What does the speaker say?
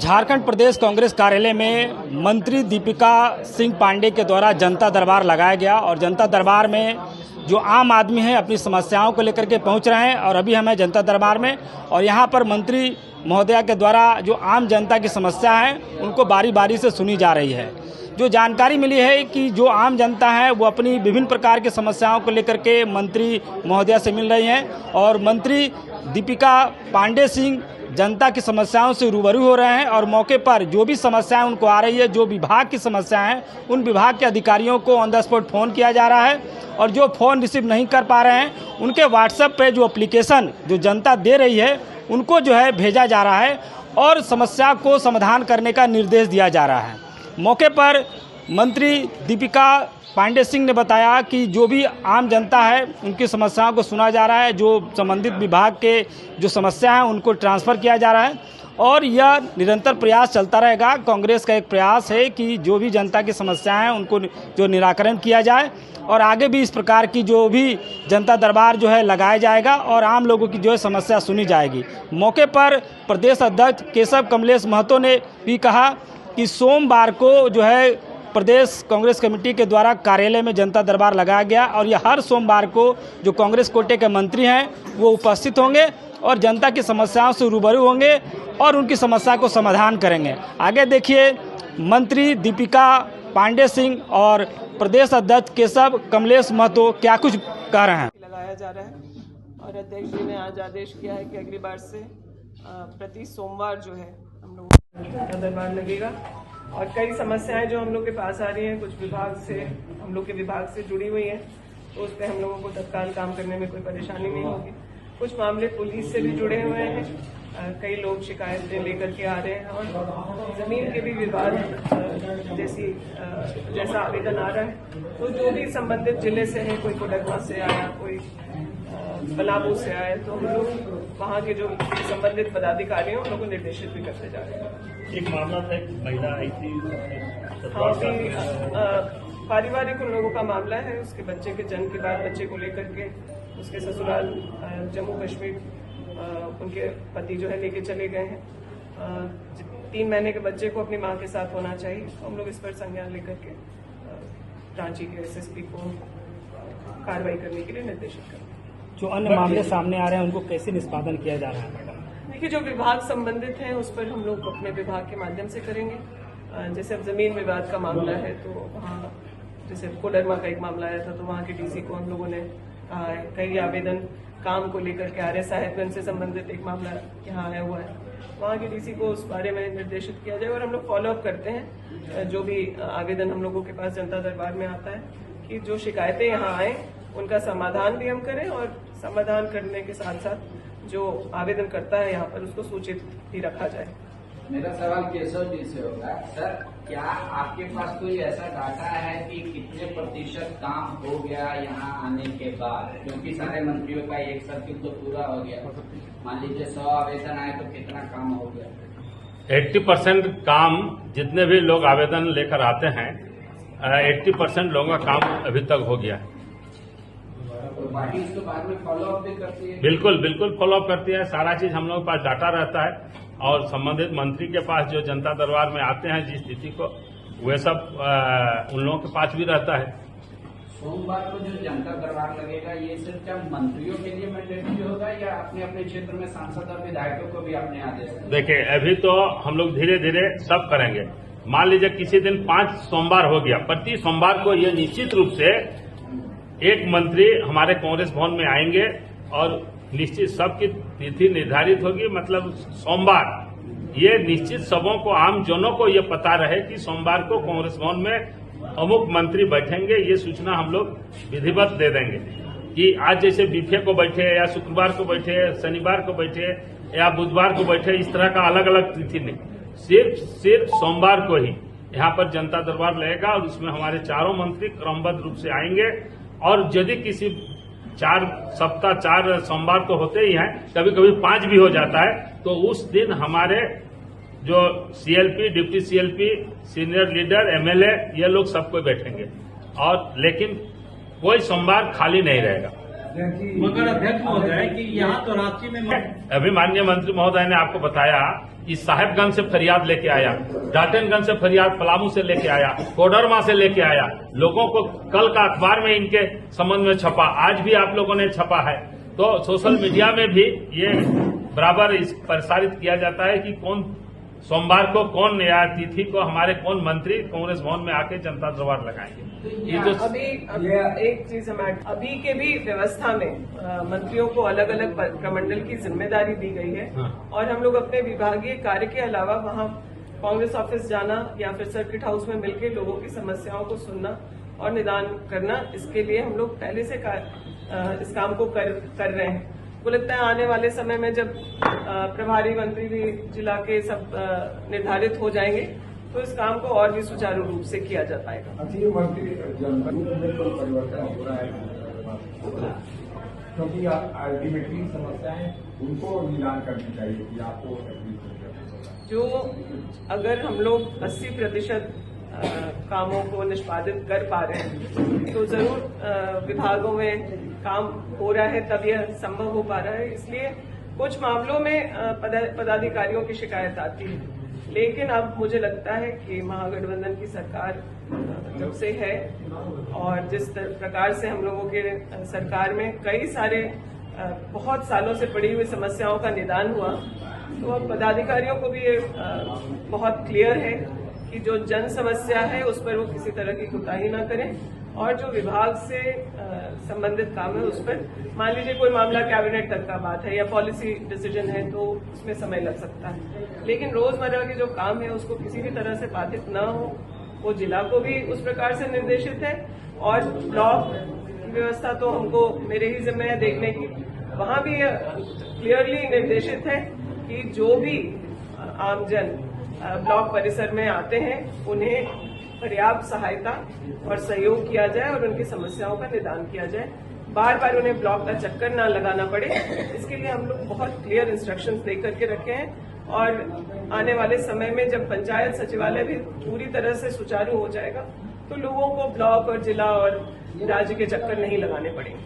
झारखंड प्रदेश कांग्रेस कार्यालय में मंत्री दीपिका सिंह पांडे के द्वारा जनता दरबार लगाया गया और जनता दरबार में जो आम आदमी है अपनी समस्याओं को लेकर के पहुंच रहे हैं और अभी हमें जनता दरबार में और यहां पर मंत्री महोदया के द्वारा जो आम जनता की समस्या है उनको बारी बारी से सुनी जा रही है। जो जानकारी मिली है कि जो आम जनता है वो अपनी विभिन्न प्रकार की समस्याओं को लेकर के मंत्री महोदया से मिल रही हैं और मंत्री दीपिका पांडे सिंह जनता की समस्याओं से रूबरू हो रहे हैं और मौके पर जो भी समस्याएं उनको आ रही है, जो विभाग की समस्याएं हैं, उन विभाग के अधिकारियों को ऑन द स्पॉट फ़ोन किया जा रहा है और जो फ़ोन रिसीव नहीं कर पा रहे हैं उनके व्हाट्सएप पे जो एप्लीकेशन जो जनता दे रही है उनको जो है भेजा जा रहा है और समस्या को समाधान करने का निर्देश दिया जा रहा है। मौके पर मंत्री दीपिका पांडे सिंह ने बताया कि जो भी आम जनता है उनकी समस्याओं को सुना जा रहा है, जो संबंधित विभाग के जो समस्या हैं उनको ट्रांसफ़र किया जा रहा है और यह निरंतर प्रयास चलता रहेगा। कांग्रेस का एक प्रयास है कि जो भी जनता की समस्याएं हैं उनको जो निराकरण किया जाए और आगे भी इस प्रकार की जो भी जनता दरबार जो है लगाया जाएगा और आम लोगों की जो है समस्या सुनी जाएगी। मौके पर प्रदेश अध्यक्ष केशव कमलेश महतो ने भी कहा कि सोमवार को जो है प्रदेश कांग्रेस कमेटी के द्वारा कार्यालय में जनता दरबार लगाया गया और यह हर सोमवार को जो कांग्रेस कोटे के मंत्री हैं वो उपस्थित होंगे और जनता की समस्याओं से रूबरू होंगे और उनकी समस्या को समाधान करेंगे। आगे देखिए मंत्री दीपिका पांडे सिंह और प्रदेश अध्यक्ष केशव कमलेश महतो क्या कुछ कह रहे हैं। लगाया जा रहा है और अध्यक्ष जी ने आज आदेश किया है कि अगली बार से प्रति सोमवार जो है हम लोग जनता दरबार लगेगा और कई समस्याएं जो हम लोग के पास आ रही हैं कुछ विभाग से हम लोग के विभाग से जुड़ी हुई हैं तो उस पर हम लोगों को तत्काल काम करने में कोई परेशानी नहीं होगी। कुछ मामले पुलिस से भी जुड़े हुए हैं, कई लोग शिकायतें लेकर के आ रहे हैं और ज़मीन के भी विवाद जैसा आवेदन आ रहा है तो जो भी संबंधित जिले से है, कोई कोडरमा से आया, कोई पलामू से आए तो हम लोग वहाँ के जो संबंधित पदाधिकारी हैं उन लोगों को निर्देशित भी करते जा रहे हैं। एक मामला था, एक महिला आई थी, पारिवारिक उन लोगों का मामला है। उसके बच्चे के जन्म के बाद बच्चे को लेकर के उसके ससुराल जम्मू कश्मीर उनके पति जो है लेके चले गए हैं। 3 महीने के बच्चे को अपनी माँ के साथ होना चाहिए। हम लोग इस पर संज्ञान लेकर के रांची के एसएसपी को कार्रवाई करने के लिए निर्देशित करें। जो अन्य मामले सामने आ रहे हैं उनको कैसे निष्पादन किया जा रहा है? देखिए, जो विभाग संबंधित हैं उस पर हम लोग अपने विभाग के माध्यम से करेंगे। जैसे अब जमीन विवाद का मामला है तो वहाँ जैसे कोडरमा का एक मामला आया था तो वहाँ के डीसी को हम लोगों ने कहा है। कई आवेदन काम को लेकर के आ रहे, साहेबगंज से संबंधित एक मामला यहाँ आया हुआ है, वहाँ के डीसी को उस बारे में निर्देशित किया जाए और हम लोग फॉलोअप करते हैं जो भी आवेदन हम लोगों के पास जनता दरबार में आता है कि जो शिकायतें यहाँ आए उनका समाधान भी हम करें और समाधान करने के साथ साथ जो आवेदन करता है यहाँ पर उसको सूचित भी रखा जाए। मेरा सवाल केशव जी से होगा। सर, क्या आपके पास कोई ऐसा डाटा है कि कितने प्रतिशत काम हो गया यहाँ आने के बाद? क्योंकि सारे मंत्रियों का एक सर्किल तो पूरा हो गया, मान लीजिए 100 आवेदन आए तो कितना काम हो गया? 80% काम, जितने भी लोग आवेदन लेकर आते हैं 80% लोगों का काम अभी तक हो गया है। पार्टी इसको बाद में फॉलोअप भी करती है? बिल्कुल फॉलोअप करती है। सारा चीज हम लोगों के पास डाटा रहता है और संबंधित मंत्री के पास जो जनता दरबार में आते हैं जिस स्थिति को वे सब उन लोगों के पास भी रहता है। सोमवार को जो जनता दरबार लगेगा ये सिर्फ क्या मंत्रियों के लिए मैंडेटरी होगा या अपने अपने क्षेत्र में सांसद और विधायकों को भी अपने आदेश? देखिए, अभी तो हम लोग धीरे धीरे सब करेंगे। मान लीजिए किसी दिन 5 सोमवार हो गया, प्रति सोमवार को ये निश्चित रूप से एक मंत्री हमारे कांग्रेस भवन में आएंगे और निश्चित सबकी तिथि निर्धारित होगी। मतलब सोमवार ये निश्चित सबों को, आम जनों को ये पता रहे कि सोमवार को कांग्रेस भवन में अमुक मंत्री बैठेंगे। ये सूचना हम लोग विधिवत दे देंगे कि आज जैसे बीफे को बैठे या शुक्रवार को बैठे, शनिवार को बैठे या बुधवार को बैठे, इस तरह का अलग अलग तिथि नहीं, सिर्फ सोमवार को ही यहाँ पर जनता दरबार लगेगा और उसमें हमारे चारों मंत्री क्रमबद्ध रूप से आएंगे। और यदि किसी 4 सोमवार तो होते ही हैं, कभी कभी 5 भी हो जाता है, तो उस दिन हमारे जो CLP, deputy CLP, senior leader, MLA, ये लोग सबको बैठेंगे और लेकिन कोई सोमवार खाली नहीं रहेगा। मगर अध्यक्ष महोदय कि यहाँ तो रांची में अभी माननीय मंत्री महोदय ने आपको बताया इस साहेबगंज से फरियाद लेके आया, डाल्टनगंज से फरियाद पलामू से लेके आया, कोडरमा से लेके आया, लोगों को कल का अखबार में इनके संबंध में छपा, आज भी आप लोगों ने छपा है। तो सोशल मीडिया में भी ये बराबर प्रसारित किया जाता है कि कौन सोमवार को, कौन न्याय तिथि को हमारे कौन मंत्री कांग्रेस भवन में आके जनता दरबार लगाएंगे। ये जो अभी एक चीज हम अभी के भी व्यवस्था में मंत्रियों को अलग अलग प्रमंडल की जिम्मेदारी दी गई है। और हम लोग अपने विभागीय कार्य के अलावा वहाँ कांग्रेस ऑफिस जाना या फिर सर्किट हाउस में मिलकर लोगों की समस्याओं को सुनना और निदान करना, इसके लिए हम लोग पहले से इस काम को कर रहे हैं। मुझे लगता है आने वाले समय में जब प्रभारी मंत्री भी जिला के सब निर्धारित हो जाएंगे तो इस काम को और भी सुचारू रूप से किया जा पाएगा। अच्छा, ये मंत्री जनता में कोई परिवर्तन हो रहा है क्योंकि अल्टीमेटली समस्याएं उनको निदान करनी चाहिए कि आपको जो अगर हम लोग 80% कामों को निष्पादित कर पा रहे हैं तो जरूर विभागों में काम हो रहा है, तब यह संभव हो पा रहा है। इसलिए कुछ मामलों में पदाधिकारियों की शिकायत आती है, लेकिन अब मुझे लगता है कि महागठबंधन की सरकार जब से है और जिस प्रकार से हम लोगों के सरकार में कई सारे बहुत सालों से पड़ी हुई समस्याओं का निदान हुआ, तो अब पदाधिकारियों को भी ये बहुत क्लियर है कि जो जन समस्या है उस पर वो किसी तरह की कोताही ना करें और जो विभाग से संबंधित काम है उस पर, मान लीजिए कोई मामला कैबिनेट तक का बात है या पॉलिसी डिसीजन है तो उसमें समय लग सकता है, लेकिन रोजमर्रा के जो काम है उसको किसी भी तरह से बाधित न हो, वो जिला को भी उस प्रकार से निर्देशित है। और ब्लॉक की व्यवस्था तो हमको मेरे ही जिम्मे है देखने की, वहां भी क्लियरली निर्देशित है कि जो भी आमजन ब्लॉक परिसर में आते हैं उन्हें पर्याप्त सहायता और सहयोग किया जाए और उनकी समस्याओं का निदान किया जाए। बार बार उन्हें ब्लॉक का चक्कर ना लगाना पड़े, इसके लिए हम लोग बहुत क्लियर इंस्ट्रक्शंस दे करके रखे हैं। और आने वाले समय में जब पंचायत सचिवालय भी पूरी तरह से सुचारू हो जाएगा तो लोगों को ब्लॉक और जिला और राज्य के चक्कर नहीं लगाने पड़ेंगे।